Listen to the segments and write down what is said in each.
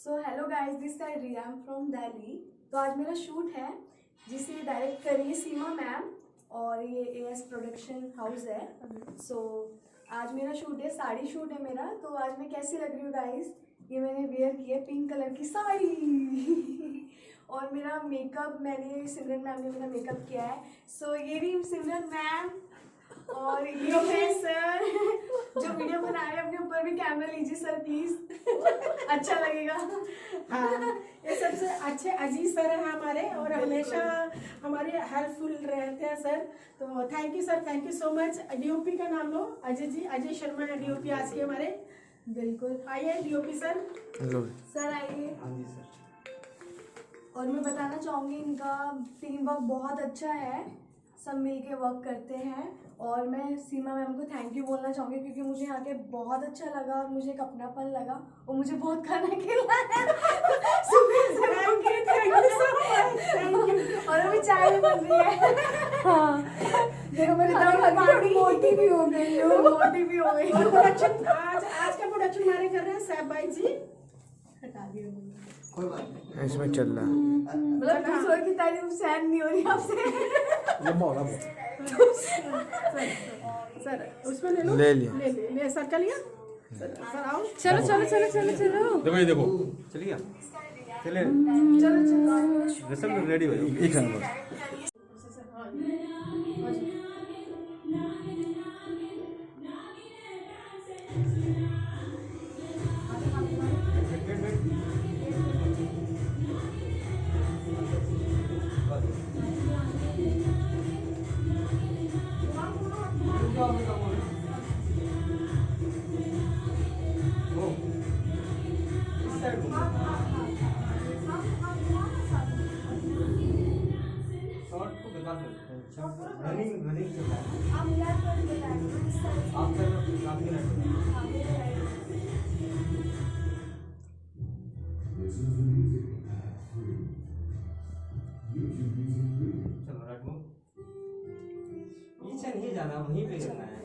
So hello guys, this side Riya, I am from Delhi. तो आज मेरा शूट है जिसे डायरेक्ट कर रही है सीमा मैम और ये एएस प्रोडक्शन हाउस है। सो आज मेरा शूट है, साड़ी शूट है मेरा। तो आज मैं कैसी लग रही हूँ गाइस, ये मैंने वेयर की है पिंक कलर की साड़ी और मेरा मेकअप सिमरन मैम ने मेरा मेकअप किया है। सो ये रही सिमरन मैम और ये है सर जो वीडियो बना रहे हैं। अपने ऊपर भी कैमरा लीजिए सर प्लीज, अच्छा लगेगा। हाँ, ये सबसे अच्छे अजीज सर हैं हमारे और हमेशा हमारे हेल्पफुल रहते हैं सर। तो thank you sir, thank you so much. DOP का नाम लो, अजय जी, अजय शर्मा है डीओपी आज के हमारे। बिल्कुल आइए डीओपी सर। सर आइए। और मैं बताना चाहूँगी इनका टीम वर्क बहुत अच्छा है, सब मिलके वर्क करते हैं। और मैं सीमा मैम को थैंक यू बोलना चाहूँगी क्योंकि मुझे यहाँ के बहुत अच्छा लगा और मुझे एक अपनापन लगा और मुझे बहुत खाना खिलाया है। और अभी चाय भी बन रही है। हाँ देखो मेरी मोटी भी हो गई हूँ, मोटी भी हो गई। प्रोडक्शन आज का प्रोडक्शन हमारे कर रहे हैं साहब भाई जी। हटा दिए कोई बात नहीं, इसमें चल रहा है। मतलब दूसरों की तारीफ सहन नहीं हो रही आपसे। सर उसमें ले लो, ले लिया। ले सर चलिए सर आओ। चलो चलो चलो चलो चलो। देखो ये देखो, चलिए चलिए, चलो चलो सब रेडी हो जाओ। एक नंबर पीछे नहीं जाना, वहीं पे करना है।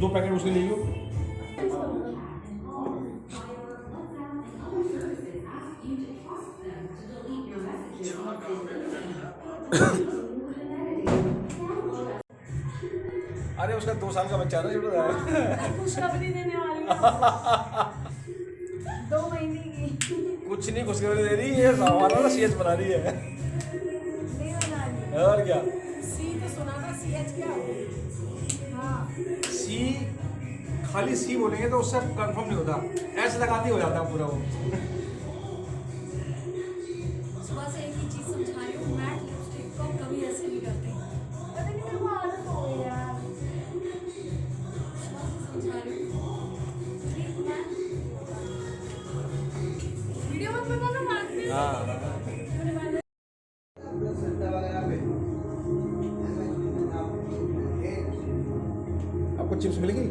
दो पैकेट उसके ले लो। अरे उसका 2 साल का बच्चा ना, खुशखबरी देने वाली हूँ। 2 महीने की कुछ नहीं खुशखबरी दे रही है, हमारा ना सीएच बना रही है। नहीं बना रही। और क्या, सी तो सुना था, सीएच क्या हो? हाँ सी खाली सी बोलेंगे तो उससे कंफर्म नहीं होता, एस लगाते हो जाता पूरा वो। आपको चिप्स मिलेगी?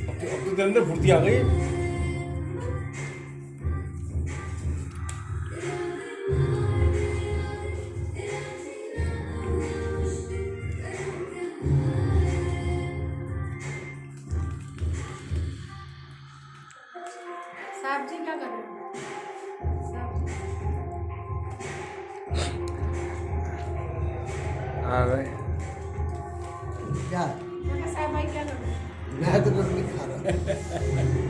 अब तो अंदर फुर्ती आ गई। साहब जी क्या कर रहे हैं? आ गए क्या? साहब भाई क्या कर रहे हैं? मैं तो नमकीन खा रहा हूँ।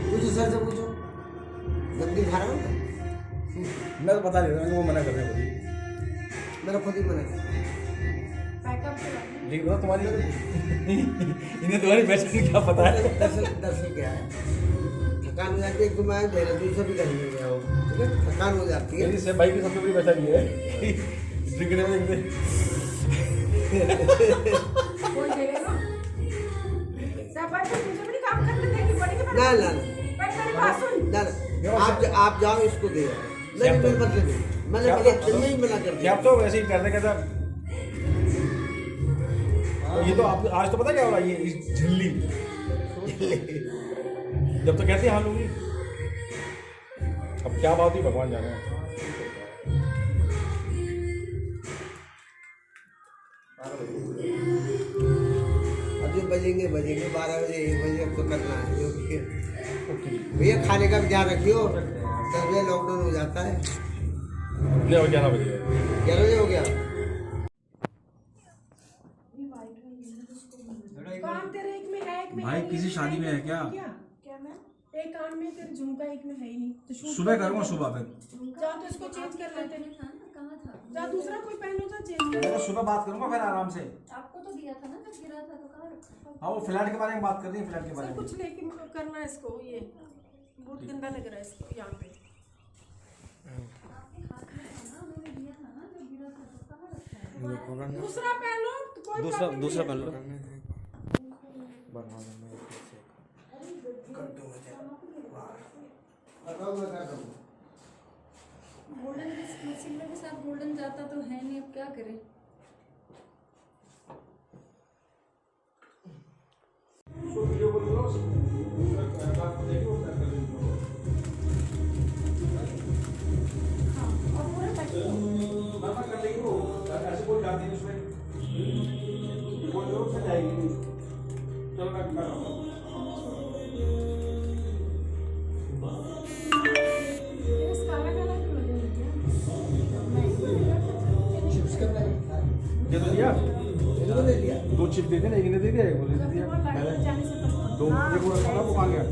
पूछो सर से पूछो, नमकीन खा रहा हूँ मैं तो पता नहीं था, वो मना कर रहे हैं। मेरा खुद ही मना कर। पैकअप के बाद में। लेकिन बताओ तुम्हारी इन्हें तुम्हारी पहचान क्या पता है? दरअसल क्या है, थकान हो जाती है। तो मैं देहरादून से भी घर में गया हूँ, ठीक है, थकान हो जाती है। मेरी से भाई की सबसे बड़ी पहचान ये है ड्रिंकने में देखते कोई देगा साहब भाई तो मुझे भी काम करने देंगे पड़ेगी। ना ना बट मेरी बात सुन। ना, आप जाओ इसको दे आओ। नहीं मेरे मतलब नहीं, मैंने नहीं मना कर दिया। आप तो वैसे ही करने का था। ये तो आप आज तो पता क्या हो रहा है, ये झिल्ली जब तो कहते हैं हाँ लूंगी, अब क्या बात हुई भगवान जाने। अभी बजेंगे 12 बजे 1 बजे अब तो करना है क्योंकि भैया खाने का भी ध्यान रखियो। 10 बजे लॉकडाउन हो जाता है। ले और 11 बजे 11 बजे हो गया। काम तेरे एक में है, एक में भाई है, किसी एक शादी में है क्या? क्या मैं एक कान में तेरे झुमका एक में है ही नहीं तो शूट सुबह करूँगा, सुबह पे जा तो इसको चेंज कर लेते हैं। कहाँ था? जा दूसरा कोई पहनो जा चेंज कर। मैं तो सुबह बात करूंगा फिर आराम से। आपको तो दिया था ना जब गिरा था, तो कहाँ रखा? हाँ वो फ्लैट के बारे में बात कर रही है, फ्लैट के बारे सर में। कुछ लेके करना है इसको, ये बहुत गंदा लग रहा है इसको यहाँ पे। आपके हाथ में था ना, मैंने दिया था ना जब गिरा था, तो कहाँ रखा? दूसरा पहनो तो कोई दूसरा पहन लो। गोल्डन सिल्वर के साथ गोल्डन जाता तो है नहीं, अब क्या करें? ये तो दिया, इनको दे दिया। 2 चिप दे दिया, एक ने दे दिया, एक ने दे दिया। जाने से पहले 2 ये पूरा खाना वो खा गया।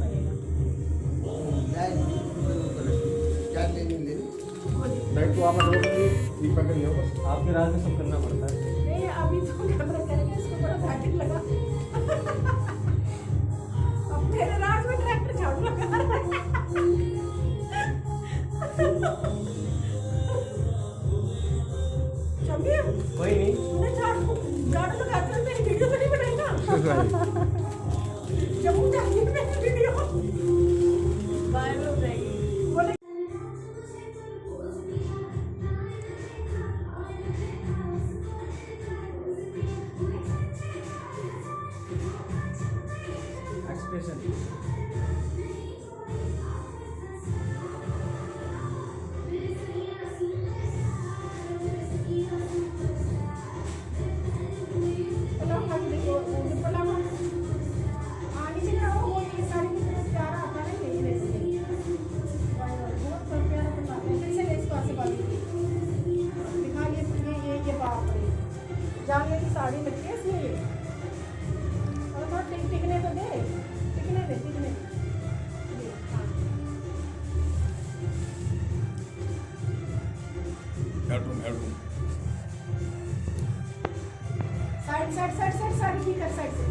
क्या लेनी लेनी। डाइट तो आपने बोला कि एक पैकेट लिया बस। आपके राज में सब करना पड़ता है। नहीं अभी तो कैमरा करेंगे, इसको बड़ा पैकेट लगा। अब मेरे राज में ट्रैक्टर झाड़ू लगा रहा है। चमिया कोई नहीं। तूने झाड़ू लगाते हुए मेरी वीडियो तो नहीं बनाई ना? जम्मू जाके मेरी वीडियो साइड साड़ी की कर साइड से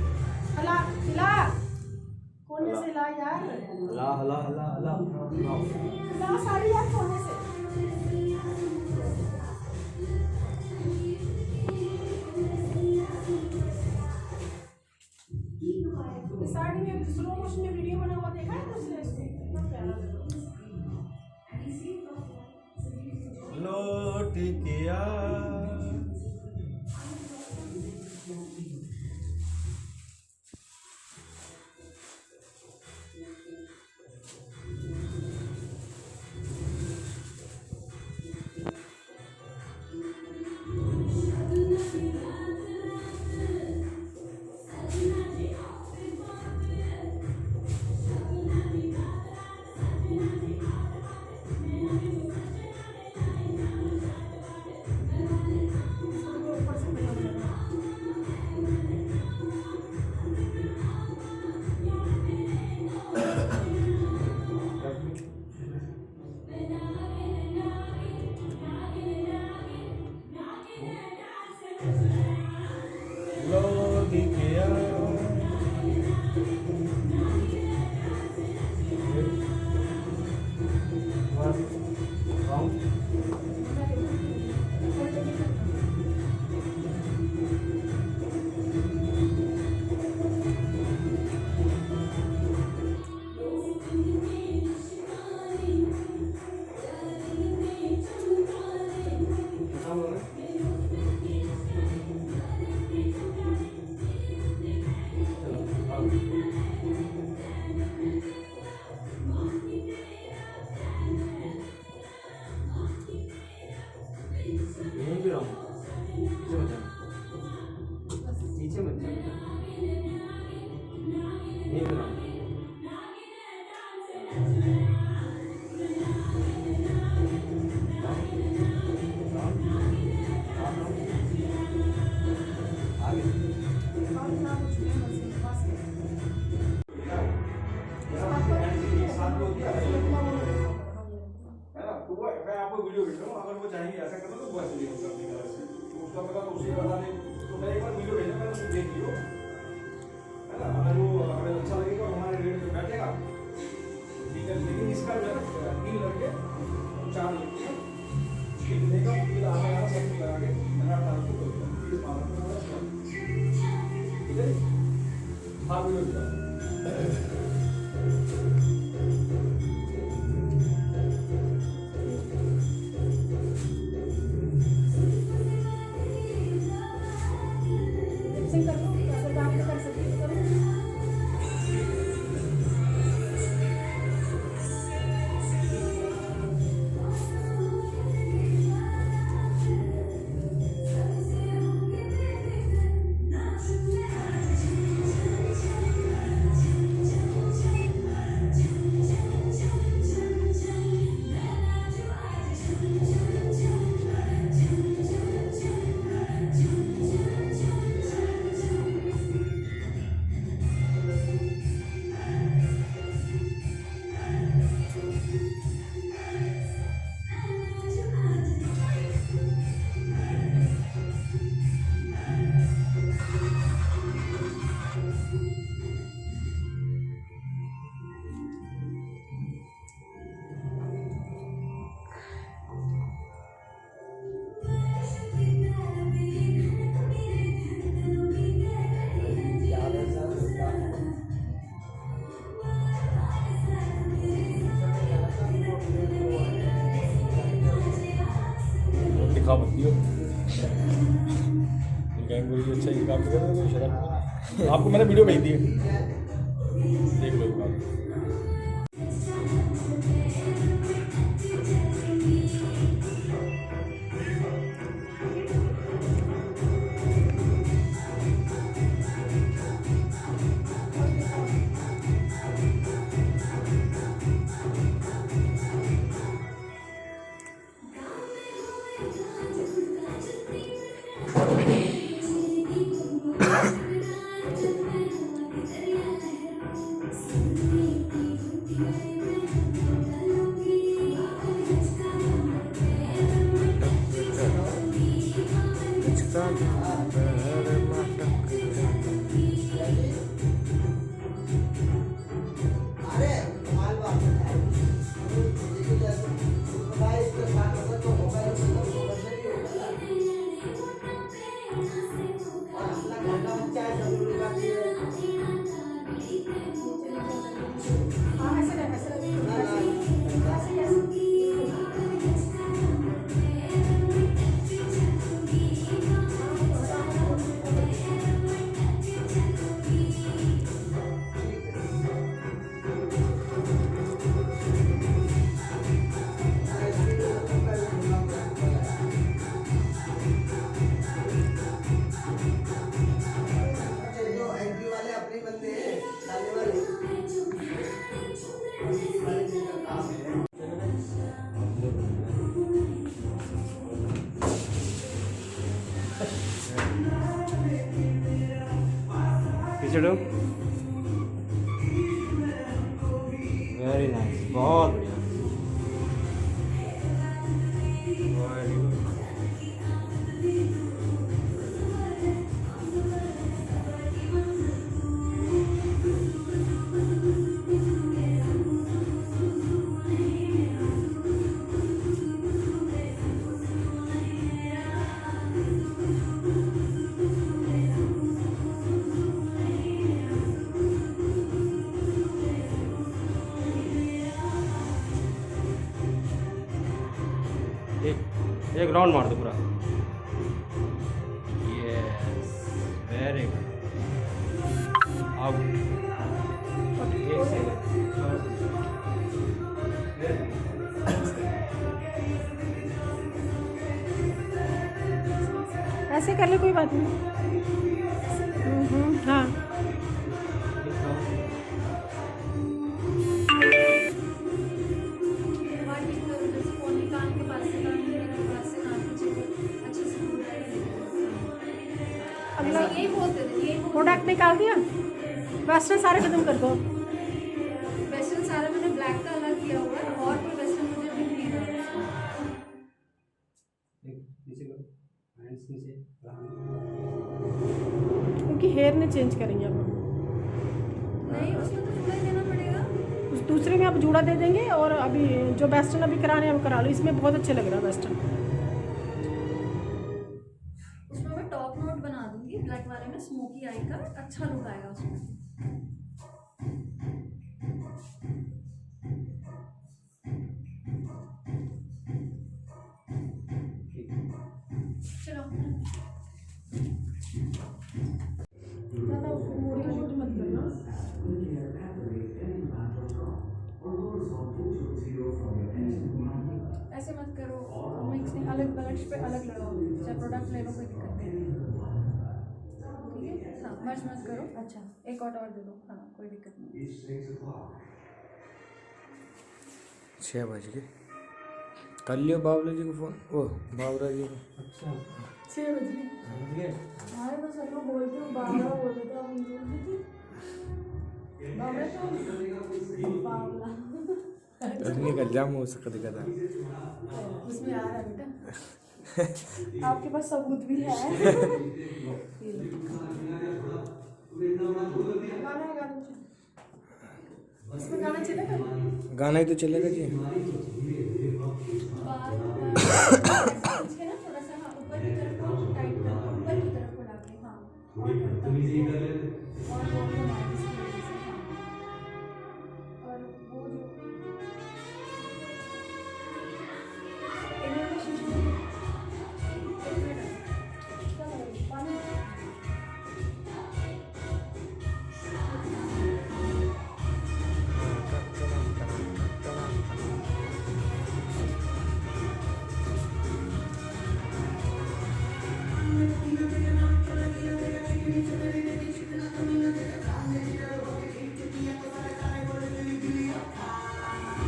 हला हिला कोने से ला यार हला हला हला हला ला साड़ी यार कोने से इस साड़ी में स्लो मोशन में वीडियो बना हुआ देखा है दूसरे इसमें कितना प्यारा लग रहा है। लौट किया लौट किया यहीं पे रहो पीछे मत जाओ यहीं पे रहो है ना। तो वो मैं आपको वीडियो भेज रहा हूँ, अगर वो चाहेंगे ऐसा करना तो वो ऐसे भी होगा अपनी तरफ से। तो उसका मतलब उसी का बता दें, तो मैं एक बार वीडियो भेजा, मैं उसको देख लियो, है ना। अगर वो हमें अच्छा लगेगा और हमारे रेट में बैठेगा ठीक है। लेकिन इसका जो है ना 3 लड़के 4 लड़के ठीक देगा, फिर आगे आना सब कुछ लगा के मैंने अपना आपको बोल दिया इस मामले में ठीक है। हाँ वीडियो भेजा लिपसिंग कर लो अगर डांस कर सकती हो तो करो दिखा मत दियो गैंग बोली अच्छा ये काम कर रहे हो शराब आपको मैंने वीडियो भेज दी है देख लो काम पानी बनते हैं डालने वाले काम है। पीछे डो। वेरी नाइस, बहुत बढ़िया। Very good. एक राउंड मार दो पूरा। Yes, very good. आउट। एक सेकंड। ऐसे कर ले, कोई बात नहीं। हाँ अगला यही बोलते थे, यही प्रोडक्ट निकाल दिया, वेस्टर्न सारे खत्म कर दो। वेस्टर्न सारा मैंने ब्लैक का अलग किया हुआ है और कोई वेस्टर्न मुझे भी नहीं है। नीचे करो, हैंड्स नीचे। क्योंकि हेयर ने चेंज करेंगे अब हम। नहीं, उसमें तो जुड़ा ही देना पड़ेगा। उस दूसरे में आप जूड़ा दे देंगे और अभी जो वेस्टर्न अभी कराने हैं वो करा लो। इसमें बहुत अच्छे लग रहा है वेस्टर्न। उसमें मैं टॉप नोट बना दूंगी, ब्लैक वाले में स्मोकी आई का अच्छा लुक आएगा उसमें। चलो ज़्यादा मोटी मोटी मत करना। ऐसे मत करो, मिक्स नहीं, अलग ब्रश पे अलग लगाओ, चाहे प्रोडक्ट ले लो, कोई दिक्कत नहीं। ठीक है, हाँ मर्ज मत करो। अच्छा, एक और दे दो। हाँ कोई दिक्कत नहीं। 6 बज गए। कर लियो बाबला जी को फोन। ओ बाबरा जी को। अच्छा 6 बजे हमारे तो सब लोग बोलते हो 12 बोलते थे, अब बाबा तो बावला निकल जा मुँह से कभी कदा। उसमें आ रहा है बेटा। आपके पास सबूत भी है। इसमें गाना चलेगा। गाना ही तो चलेगा जी। खींच के ना थोड़ा सा, हाँ ऊपर की तरफ को टाइट कर, ऊपर की तरफ को लाके, हाँ और करता हूँ। और वो मार इसकी वजह से, हाँ। और वो जो इन्होंने शीशे में पानी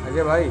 अजय भाई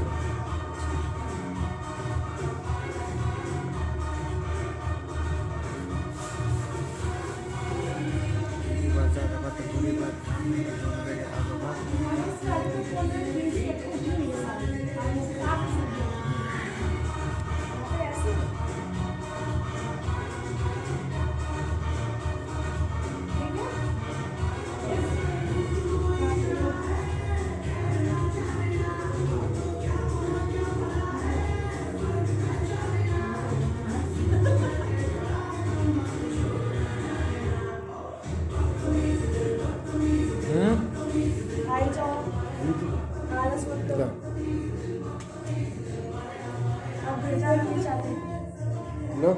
आई जाओ, आलस मत करो। अब भेजा नहीं चाहते। लो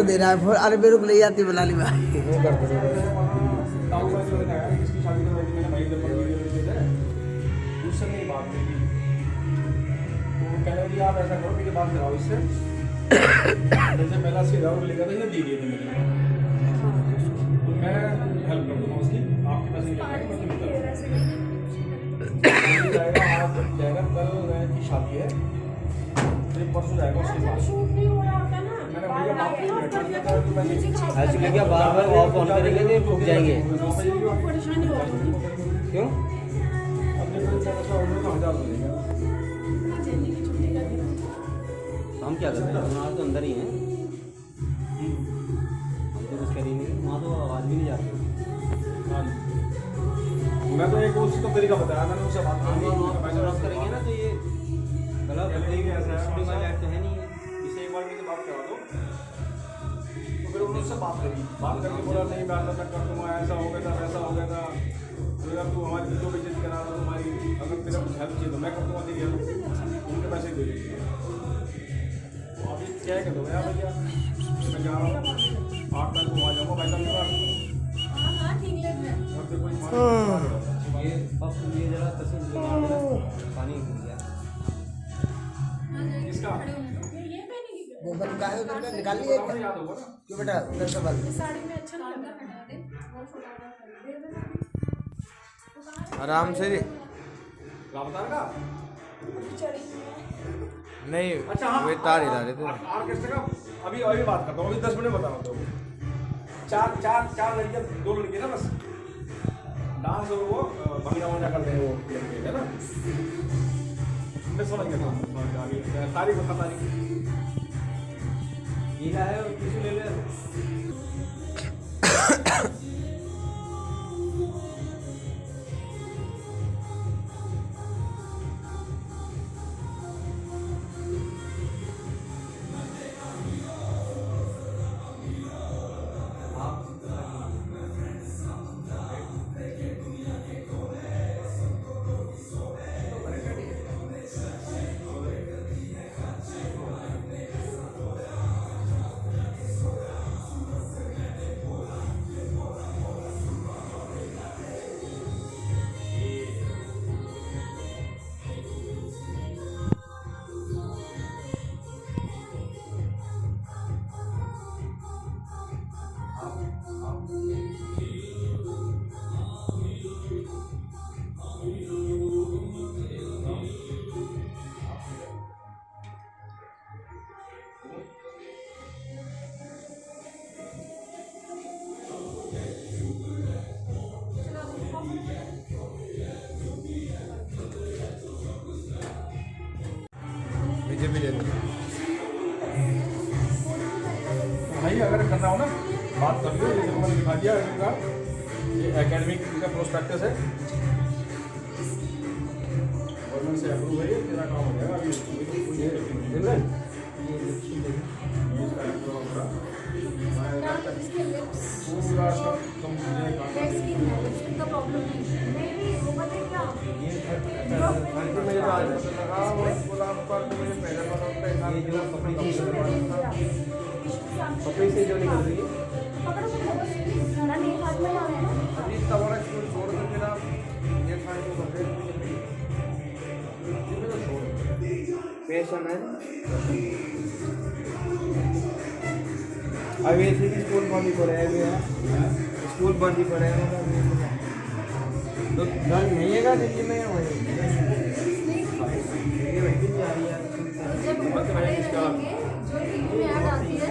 दे रहा है फोन। अरे मेरे को ले जाती बुला ली भाई। वो कर दो। ताऊ का जो है किसकी शादी का मैंने भाई जब वीडियो देखे थे उससे नहीं बात हुई थी। तो वो कह रहे कि आप ऐसा करो मेरी बात कराओ इससे। जैसे पहला से राउंड लेकर था ये दी गई थी मेरे तो मैं हेल्प कर दूँगा उसकी आपके पास नहीं जाएगा आज जाएगा कल की शादी है फिर परसों जाएगा उसके पास। शूट नहीं हो रहा होता ना। मैंने भैया बात एक्चुअली क्या बार बार ऑफ ऑन करेंगे तो रुक जाएंगे। परेशानी होगी। क्यों? अपने को 1400 मिलेगा। जल्दी की छुट्टी कर दी। हम क्या कर रहे हैं? हमारा तो अंदर ही हैं। हम तो कुछ कर ही नहीं, वहाँ तो आवाज़ भी नहीं जाती। हाँ मैं तो एक उसका तो तरीका बताया मैंने उससे बात हम की वहाँ पैसे क्रॉस करेंगे ना तो ये गलत ठीक है ऐसा है शूटिंग वाली लाइट तो है नहीं है। इसे एक बार मेरी बात करा दो तो फिर उन्होंने उससे बात करी बात करके बोला नहीं मैं मैं कर दूँगा ऐसा हो गया था वैसा हो गया था तो अगर तू हमारी वीडियो बेइज्जती करा रहा तुम्हारी अगर तेरा कुछ हेल्प चाहिए तो मैं कर दूँगा तेरी हेल्प उनके पैसे दे दीजिए तो अभी क्या कर दो यार भैया मैं जा रहा हूँ 8 तारीख को आ जाऊँगा भाई साहब हाँ हाँ ठीक लग रहा है। और फिर कोई ये बस ये जरा तस्वीर मार देना, पानी गिर गया। हाँ, जाइए, किसका? खड़े होने दो। ये पहनेगी क्या? वो बन का है उधर का निकाल लिए मुझे याद होगा ना क्यों बेटा उधर से बल। इस साड़ी में अच्छा नहीं कान लग का रहा। हटा दे, बहुत छोटा वाला कर दे। आराम से। रामतार का नहीं अच्छा हाँ वे तार ही डाले थे। ऑर्केस्ट्रा का अभी अभी बात करता हूँ अभी 10 मिनट बता रहा हूँ तो चार लड़कियाँ 2 लड़कियाँ ना बस डांस और वो भंगड़ा वंगड़ा करते हैं वो लड़के है ना मैं समझ गया तारीख बता तारीख ये क्या है? किसी ले ले। मुझे भी दे दो। भाई अगर करना हो ना बात कर लो जैसे मैंने दिखा दिया इनका ये एकेडमिक का प्रोस्पेक्टस है गवर्नमेंट से अप्रूव है ये तेरा काम हो जाएगा अभी मिल रहा है इसके लिप्स पूरा सब कंप्लीट डेड स्किन है, लिपस्टिक का प्रॉब्लम नहीं है। नहीं वो पता है क्या मुझे तो आज पता लगा वो गुलाम पर तो मुझे पहले पता था ये जो कपड़े की कपड़े से जो निकल रही है पकड़ो पकड़ो ना नहीं हाथ में डालना है ना अभी इतना बड़ा स्कूल छोड़ कर फिर आप ये खाने को कपड़े तो छोड़ पैशन है। अब ऐसे भी स्कूल बंद ही पड़े हैं, स्कूल बंद ही पड़े हैं तो घर नहीं है दिल्ली में वही ये वही नहीं आ रही है। जब वो खड़े रहेंगे जो टीवी में ऐड आती है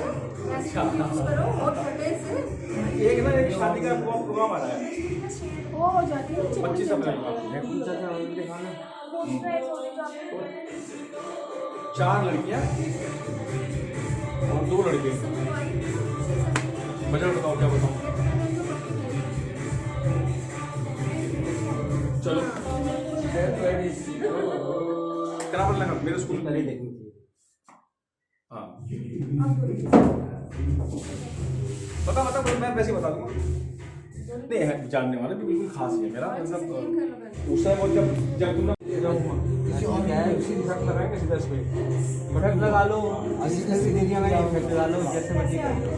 ऐसे यूज करो और फटे से एक ना एक शादी का प्रोग्राम आ रहा है वो हो जाती है 25 अप्रैल का मैं पूछा था उनके खाना 4 लड़कियां और 2 लड़के बजट बताओ क्या बताऊं चलो कितना लगा मेरे स्कूल में पहले देखनी चाहिए। हाँ बता मैं वैसे ही बता दूंगा नहीं है जानने वाले भी बिल्कुल खास है मेरा मतलब उस टाइम वो जब तुम लगाएंगे सीधा इस पे लगा लो, अभी दे दिया मैंने, लगा लो जैसे मर्जी कर लो।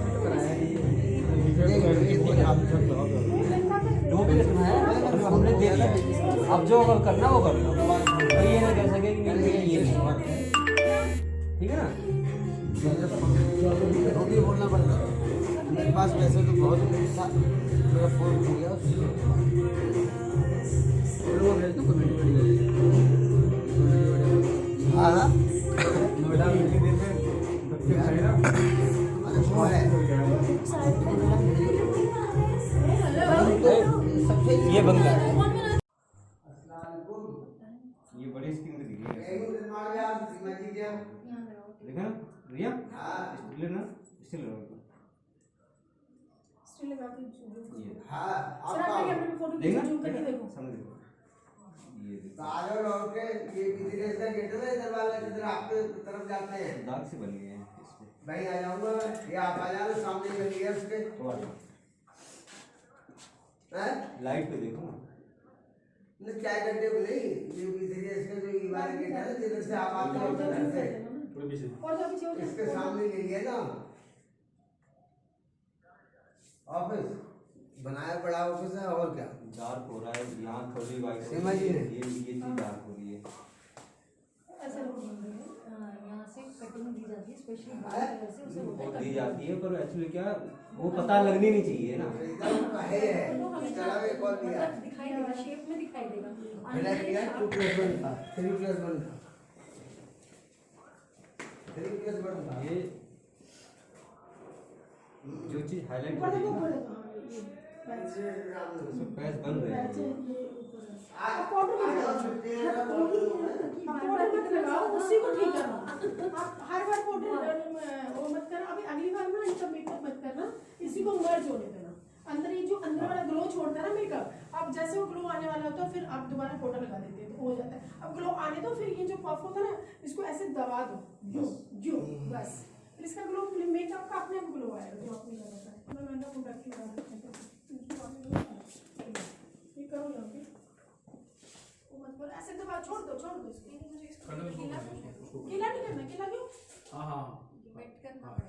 अब जो अगर करना वो कर लो, तो ये ना कह सके कि नहीं भैया ये नहीं हुआ। ठीक है ना? रोटी बोलना पड़ता है। मेरे पास पैसे तो बहुत नहीं था, मेरा फोन खो गया वो भेज दो कमेंट हाँ हाँ नोएडा में दिन में अरे वो है ये बंद कर, ये बड़ी स्क्रीन पे दिखेगा, देखा ना रिया? स्टिल ना, स्टिल स्टिल लगा के zoom। ये हाँ सर आपके कैमरे में फोटो देखा जूम करके देखो। सामने देखो, ये देखो आगे लौट के ये बिजनेस का गेट है इधर वाला जिधर आपके तरफ जाते हैं दाग से बन गए हैं इसमें। भाई आ जाऊंगा मैं, ये आप आ जाओ सामने गली है उसके थोड़ा हैं लाइट पे देखो ना, नहीं चाय गड्ढे को नहीं, ये बिजनेस का जो ये वाला गेट है जिधर से आप आते हो उधर से थोड़ी पीछे और जो पीछे हो जाए। इसके सामने ले लिया ना ऑफिस बनाया बड़ा ऑफिस है और क्या डार्क हो रहा है यहाँ थोड़ी वाइट सीमा जी ने ये चीज डार्क हो रही है। ऐसे लोग यहाँ से कटिंग दी जाती है स्पेशली से उसे वो दी जाती है पर एक्चुअली क्या वो पता लगनी नहीं चाहिए ना। एकदम कहे है चला एक और दिया दिखाई देगा, शेप में दिखाई देगा। पहले किया 2+1 था 3+1 था 3+1 था ये जो चीज हाईलाइट ऊपर हो देखो, रही ऊपर है देखो। ना, पैच बन रहे पैच है, हैं। ये ऊपर है। आप पाउडर मत लगाओ। छुट्टी है ना बहुत आप पाउडर मत लगाओ, उसी को ठीक करना। आप हर बार पाउडर वो मत करना। अभी अगली बार ना इनका मेकअप मत करना, इसी को मर्ज होने देना। अंदर ये जो अंदर वाला ग्लो छोड़ता है ना मेकअप, अब जैसे वो ग्लो आने वाला होता है फिर आप दोबारा पाउडर लगा देते हैं तो हो जाता है। अब ग्लो आने दो, फिर ये जो पफ होता है ना इसको ऐसे दबा दो, जो बस फिर इसका ग्लो मेकअप का अपने आप ग्लो आएगा जो आपने लगाता है। मैं महंगा प्रोडक्ट लगा रहा हूं, ये करो यहाँ पे वो मत बोल, ऐसे दबा, छोड़ दो इसको। गीला नहीं करना, गीला क्यों? हाँ हाँ वेट करना पड़ेगा।